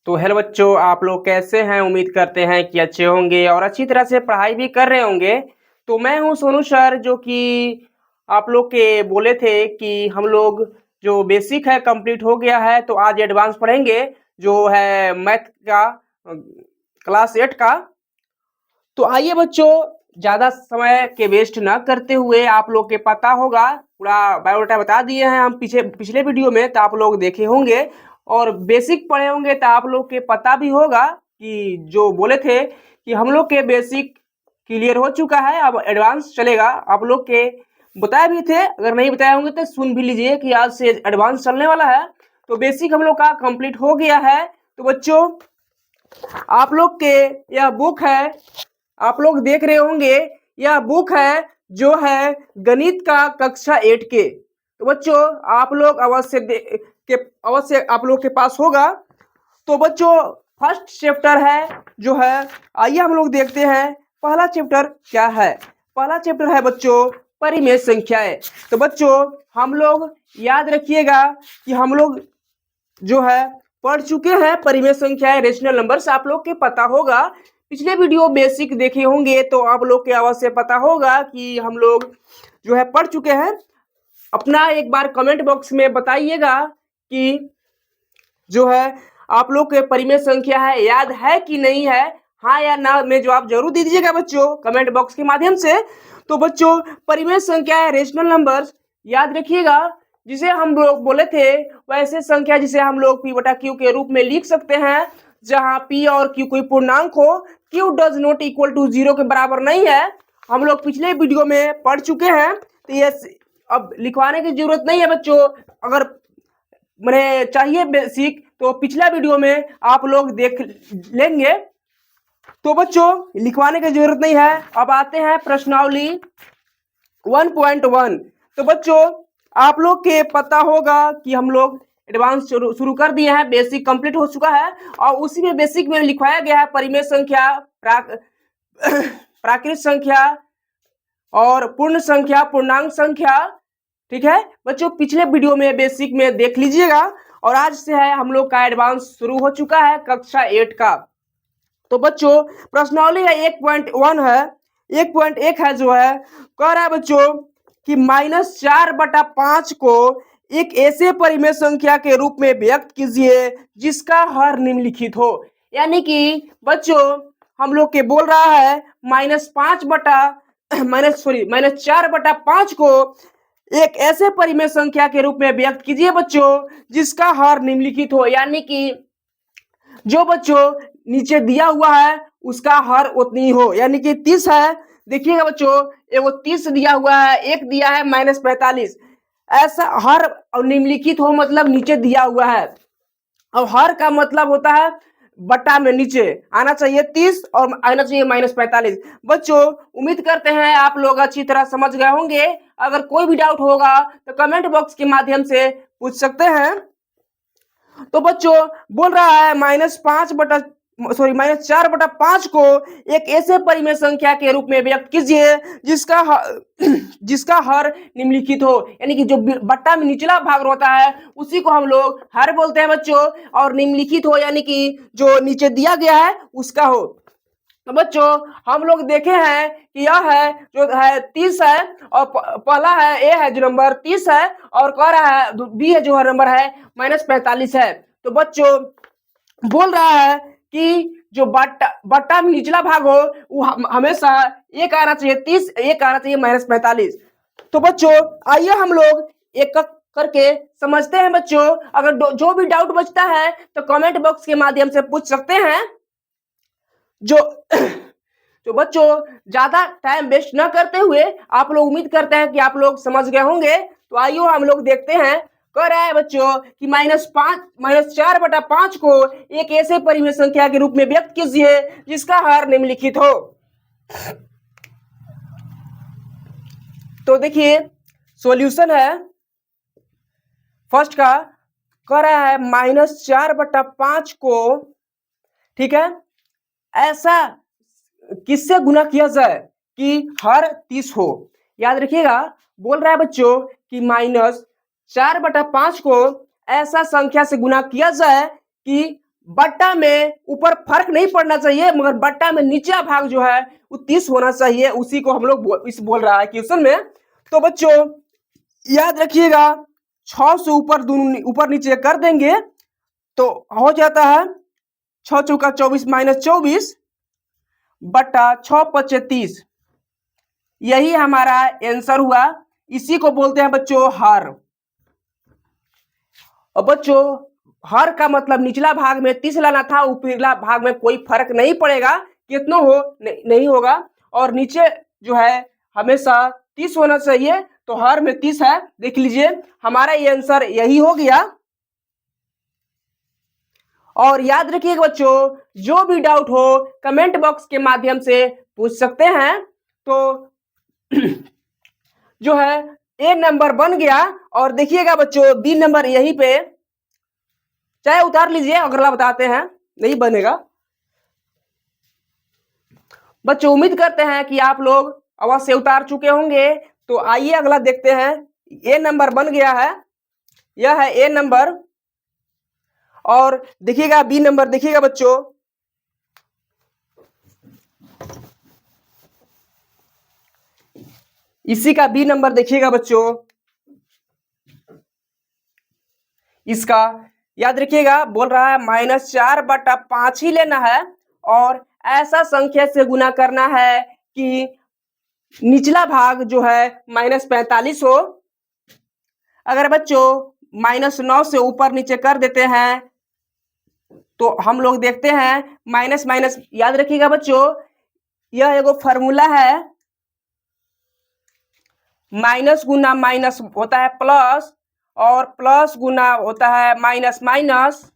तो हेलो बच्चों, आप लोग कैसे हैं? उम्मीद करते हैं कि अच्छे होंगे और अच्छी तरह से पढ़ाई भी कर रहे होंगे। तो मैं हूं सोनू सर, जो कि आप लोग के बोले थे कि हम लोग जो बेसिक है कंप्लीट हो गया है, तो आज एडवांस पढ़ेंगे जो है मैथ का क्लास 8 का। तो आइए बच्चों, ज्यादा समय के वेस्ट ना करते हुए, आप लोग के पता होगा पूरा बायोडाटा बता दिए हैं हम पिछले वीडियो में, तो आप लोग देखे होंगे और बेसिक पढ़े होंगे, तो आप लोग के पता भी होगा कि जो बोले थे कि हम लोग के बेसिक क्लियर हो चुका है, अब एडवांस चलेगा। आप लोग के बताए भी थे, अगर नहीं बताए होंगे तो सुन भी लीजिए कि आज से एडवांस चलने वाला है। तो बेसिक हम लोग का कंप्लीट हो गया है। तो बच्चों, आप लोग के यह बुक है, आप लोग देख रहे होंगे, यह बुक है जो है गणित का कक्षा 8 के। तो बच्चों, आप लोग अवश्य आप लोग के पास होगा। तो बच्चों, फर्स्ट चैप्टर है जो है, आइए हम लोग देखते हैं पहला चैप्टर क्या है। पहला चैप्टर है बच्चों परिमेय संख्याएं। तो बच्चों, हम लोग याद रखिएगा कि हम लोग जो है पढ़ चुके हैं परिमेय संख्याएं, रेशनल नंबर्स, आप लोग के पता होगा। पिछले वीडियो बेसिक देखे होंगे तो आप लोग के अवश्य पता होगा कि हम लोग जो है पढ़ चुके हैं। अपना एक बार कमेंट बॉक्स में बताइएगा कि जो है आप लोग के परिमेय संख्या है याद है कि नहीं है, हाँ या ना में जवाब जरूर दे दीजिएगा बच्चों कमेंट बॉक्स के माध्यम से। तो बच्चों, परिमेय संख्या है रेशनल नंबर्स याद रखिएगा, जिसे हम लोग बोले थे वैसे संख्या जिसे हम लोग पी बटा क्यू के रूप में लिख सकते हैं, जहां पी और क्यू कोई पूर्णांक हो, Q does not equal to 0 के बराबर नहीं है। हम लोग पिछले वीडियो में पढ़ चुके हैं, तो ये अब लिखवाने की जरूरत नहीं है बच्चों। अगर मैंने चाहिए बेसिक तो पिछला वीडियो में आप लोग देख लेंगे, तो बच्चों लिखवाने की जरूरत नहीं है। अब आते हैं प्रश्नावली 1.1। तो बच्चों, आप लोग के पता होगा कि हम लोग एडवांस शुरू कर दिए हैं, बेसिक कंप्लीट हो चुका है और उसी में बेसिक में लिखवाया गया है परिमेय संख्या, प्राकृत संख्या और पूर्ण संख्या, पूर्णांक संख्या। ठीक है बच्चों, पिछले वीडियो में बेसिक में देख लीजिएगा और आज से है हम लोग का एडवांस शुरू हो चुका है कक्षा 8 का। तो बच्चों, प्रश्नावली है 1.1 है, 1.1 है जो है, कह रहा है बच्चों कि -4/5 को एक ऐसे परिमेय संख्या के रूप में व्यक्त कीजिए जिसका हर निम्नलिखित हो। यानी कि बच्चों, हम लोग के बोल रहा है -4/5 को एक ऐसे परिमेय संख्या के रूप में व्यक्त कीजिए बच्चों जिसका हर निम्नलिखित हो। यानी कि जो बच्चों नीचे दिया हुआ है उसका हर उतनी हो, यानी कि 30 है। देखिएगा बच्चों, एगो 30 दिया हुआ है, एक दिया है -45, ऐसा हर निम्नलिखित हो मतलब नीचे दिया हुआ है। अब हर का मतलब होता है बटा में नीचे आना चाहिए 30 और आना चाहिए -45। बच्चों, उम्मीद करते हैं आप लोग अच्छी तरह समझ गए होंगे। अगर कोई भी डाउट होगा तो कमेंट बॉक्स के माध्यम से पूछ सकते हैं। तो बच्चों, बोल रहा है -4/5 को एक ऐसे परिमेय संख्या के रूप में व्यक्त कीजिए जिसका हर निम्नलिखित हो। यानी कि जो बट्टा में निचला भाग होता है उसी को हम लोग हर बोलते हैं बच्चों, और निम्नलिखित हो यानी कि जो नीचे दिया गया है उसका हो। तो बच्चों, हम लोग देखे हैं कि यह है जो है 30 है और पहला है ए है जो नंबर 30 है, और कह रहा है बी है जो नंबर है -45 है। तो बच्चों, बोल रहा है कि जो बट्टा में निचला भाग हो वो हमेशा एक आना चाहिए 30, एक आना चाहिए -45। तो बच्चों, आइए हम लोग एक करके समझते हैं बच्चों। अगर जो भी डाउट बचता है तो कमेंट बॉक्स के माध्यम से पूछ सकते हैं। जो तो बच्चों, ज्यादा टाइम वेस्ट न करते हुए, आप लोग उम्मीद करते हैं कि आप लोग समझ गए होंगे। तो आइए हम लोग देखते हैं। कह रहा है बच्चों कि -4/5 को एक ऐसे परिमेय संख्या के रूप में व्यक्त कीजिए जिसका हर निम्नलिखित हो। तो देखिए सॉल्यूशन है फर्स्ट का, कह रहा है -4/5 को, ठीक है, ऐसा किससे गुना किया जाए कि हर 30 हो। याद रखिएगा, बोल रहा है बच्चों कि -4/5 को ऐसा संख्या से गुना किया जाए कि बट्टा में ऊपर फर्क नहीं पड़ना चाहिए, मगर बट्टा में निचला भाग जो है वो 30 होना चाहिए। उसी को हम लोग बोल रहा है क्वेश्चन में। तो बच्चों याद रखिएगा, 6 से ऊपर नीचे कर देंगे तो हो जाता है 6 चौका 24 माइनस 24 बट्टा 6 पचे 30। यही हमारा आंसर हुआ। इसी को बोलते हैं बच्चों हर। और बच्चों हर का मतलब निचला भाग में 30 लाना था, ऊपरला भाग में कोई फर्क नहीं पड़ेगा, कितना हो नहीं होगा। और नीचे जो है हमेशा 30 होना चाहिए, तो हर में 30 है। देख लीजिए हमारा ये आंसर यही हो गया। और याद रखिएगा बच्चों, जो भी डाउट हो कमेंट बॉक्स के माध्यम से पूछ सकते हैं। तो जो है ए नंबर बन गया। और देखिएगा बच्चों बी नंबर यहीं पे, चाहे उतार लीजिए, अगला बताते हैं, नहीं बनेगा। बच्चों उम्मीद करते हैं कि आप लोग अवश्य उतार चुके होंगे। तो आइए अगला देखते हैं। ए नंबर बन गया है, यह है ए नंबर। और देखिएगा बी नंबर, देखिएगा बच्चों इसी का बी नंबर देखिएगा बच्चों। इसका याद रखिएगा, बोल रहा है -4/5 ही लेना है और ऐसा संख्या से गुना करना है कि निचला भाग जो है -45 हो। अगर बच्चों -9 से ऊपर नीचे कर देते हैं तो हम लोग देखते हैं माइनस माइनस। याद रखिएगा बच्चों, यह एगो फॉर्मूला है, माइनस गुना माइनस होता है प्लस, और प्लस गुना होता है माइनस माइनस,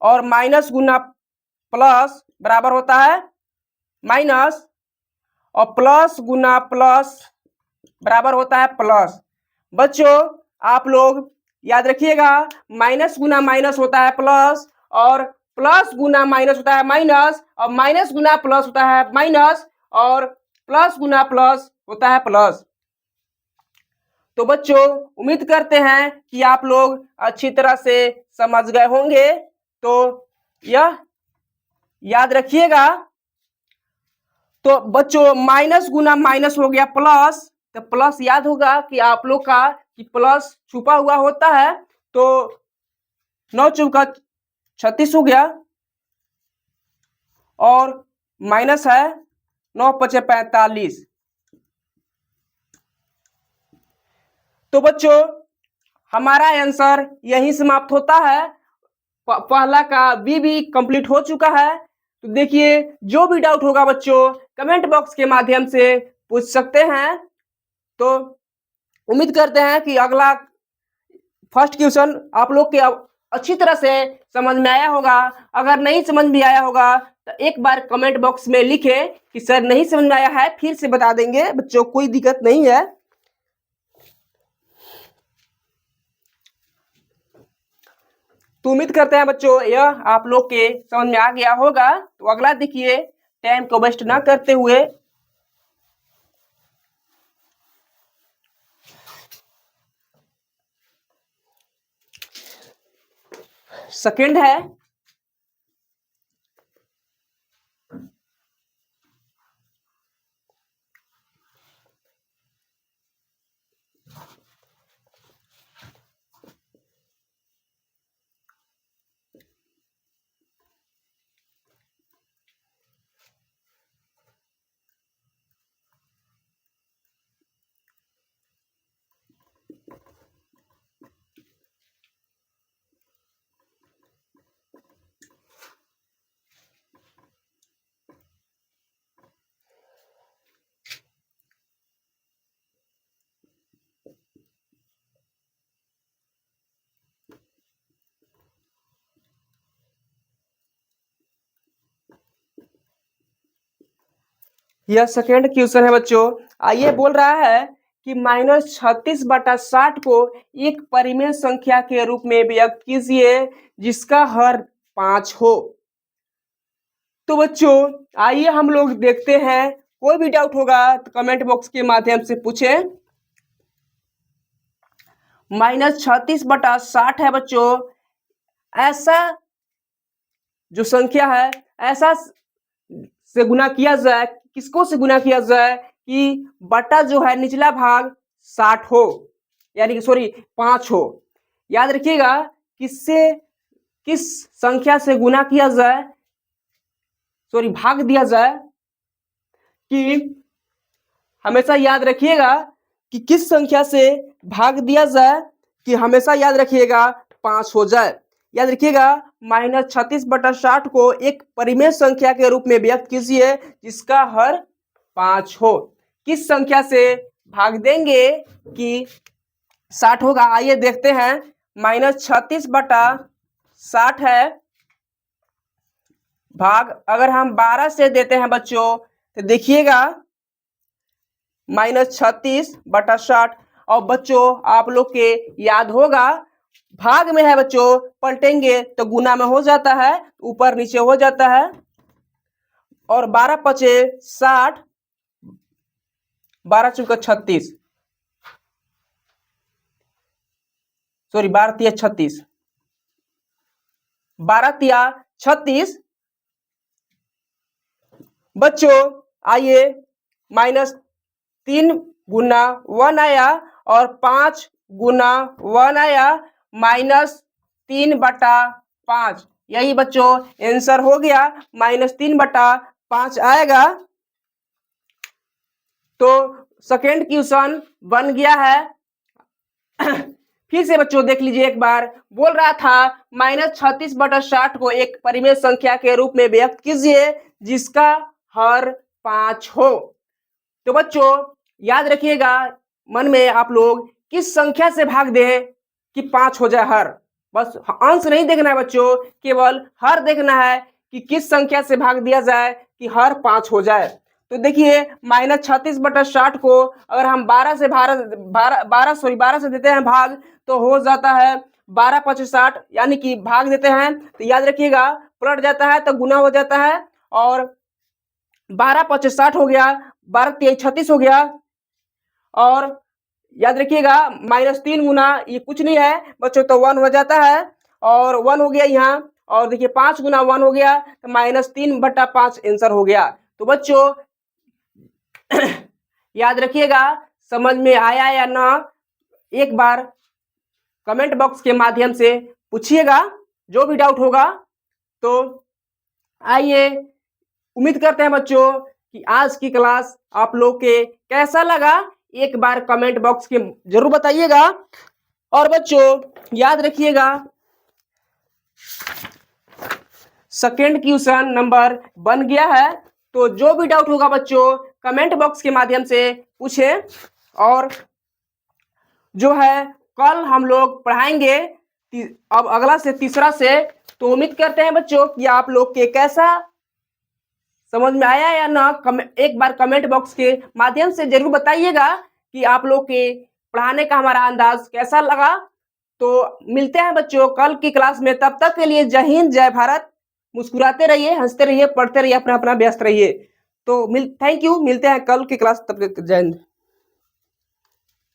और माइनस गुना प्लस बराबर होता है माइनस, और प्लस गुना प्लस बराबर होता है प्लस। बच्चों आप लोग याद रखिएगा, माइनस गुना माइनस होता है प्लस, और प्लस गुना माइनस होता है माइनस, और माइनस गुना प्लस होता है माइनस, और प्लस गुना प्लस होता है प्लस। तो बच्चों उम्मीद करते हैं कि आप लोग अच्छी तरह से समझ गए होंगे। तो यह याद रखिएगा। तो बच्चों माइनस गुना माइनस हो गया प्लस, तो प्लस याद होगा कि आप लोग का कि प्लस छुपा हुआ होता है। तो 9 चौका 36 हो गया, और माइनस है 9 पचे 45। तो बच्चों हमारा आंसर यही समाप्त होता है। पहला का बी भी कंप्लीट हो चुका है। तो देखिए जो भी डाउट होगा बच्चों कमेंट बॉक्स के माध्यम से पूछ सकते हैं। तो उम्मीद करते हैं कि अगला फर्स्ट क्वेश्चन आप लोग के अच्छी तरह से समझ में आया होगा। अगर नहीं समझ में आया होगा तो एक बार कमेंट बॉक्स में लिखे कि सर नहीं समझ में आया है, फिर से बता देंगे बच्चों, कोई दिक्कत नहीं है। तो उम्मीद करते हैं बच्चों यह आप लोग के समझ में आ गया होगा। तो अगला देखिए, टाइम को वेस्ट ना करते हुए सेकंड है। यह सेकेंड क्वेश्चन है बच्चों। आइए बोल रहा है कि -36/60 को एक परिमेय संख्या के रूप में व्यक्त कीजिए जिसका हर 5 हो। तो बच्चों आइए हम लोग देखते हैं। कोई भी डाउट होगा तो कमेंट बॉक्स के माध्यम से पूछें। -36/60 है बच्चों। ऐसा जो संख्या है ऐसा से गुना किया जाए, किसको से गुना किया जाए कि बटा जो है निचला भाग 60 हो, यानी कि सॉरी 5 हो। याद रखिएगा किससे, किस संख्या से गुना किया जाए, सॉरी भाग दिया जाए, कि हमेशा याद रखिएगा कि किस संख्या से भाग दिया जाए कि हमेशा याद रखिएगा 5 हो जाए। याद रखिएगा -36/60 को एक परिमेय संख्या के रूप में व्यक्त कीजिए जिसका हर 5 हो। किस संख्या से भाग देंगे कि 60 होगा, आइए देखते हैं। -36/60 है, भाग अगर हम 12 से देते हैं बच्चों तो देखिएगा -36/60। और बच्चों आप लोग के याद होगा भाग में है बच्चों, पलटेंगे तो गुना में हो जाता है, ऊपर नीचे हो जाता है। और 12 पचे 60, 12 चौका 36, सॉरी 12 तिया 36, 12 तिया 36। बच्चों आइए -3 गुना 1 आया और 5 गुना 1 आया, -3/5। यही बच्चों आंसर हो गया, -3/5 आएगा। तो सेकेंड क्वेश्चन बन गया है। फिर से बच्चों देख लीजिए एक बार, बोल रहा था -36/60 को एक परिमेय संख्या के रूप में व्यक्त कीजिए जिसका हर 5 हो। तो बच्चों याद रखिएगा मन में आप लोग किस संख्या से भाग दें कि 5 हो जाए हर, बस अंश नहीं देखना है बच्चों, केवल हर देखना है कि किस संख्या से भाग दिया जाए कि हर 5 हो जाए। तो देखिए -36/60 को अगर हम 12 से देते हैं भाग तो हो जाता है 12 पचे 60, यानी कि भाग देते हैं तो याद रखिएगा पलट जाता है तो गुना हो जाता है। और 12 पचे 60 हो गया, 12 तिया 36 हो गया। और याद रखिएगा -3 गुना ये कुछ नहीं है बच्चों, तो 1 हो जाता है। और 1 हो गया यहाँ, और देखिए 5 गुना 1 हो गया तो -3/5 आंसर हो गया। तो बच्चों याद रखिएगा समझ में आया या ना, एक बार कमेंट बॉक्स के माध्यम से पूछिएगा जो भी डाउट होगा। तो आइए, उम्मीद करते हैं बच्चों कि आज की क्लास आप लोग के कैसा लगा, एक बार कमेंट बॉक्स के जरूर बताइएगा। और बच्चों याद रखिएगा सेकेंड क्वेश्चन नंबर बन गया है, तो जो भी डाउट होगा बच्चों कमेंट बॉक्स के माध्यम से पूछें। और जो है कल हम लोग पढ़ाएंगे अब अगला से तीसरा से। तो उम्मीद करते हैं बच्चों कि आप लोग के कैसा समझ में आया या ना, एक बार कमेंट बॉक्स के माध्यम से जरूर बताइएगा कि आप लोग के पढ़ाने का हमारा अंदाज कैसा लगा। तो मिलते हैं बच्चों कल की क्लास में, तब तक के लिए जय हिंद जय भारत। मुस्कुराते रहिए, हंसते रहिए, पढ़ते रहिए, अपना अपना व्यस्त रहिए। तो थैंक यू, मिलते हैं कल की क्लास, तब तक जय हिंद।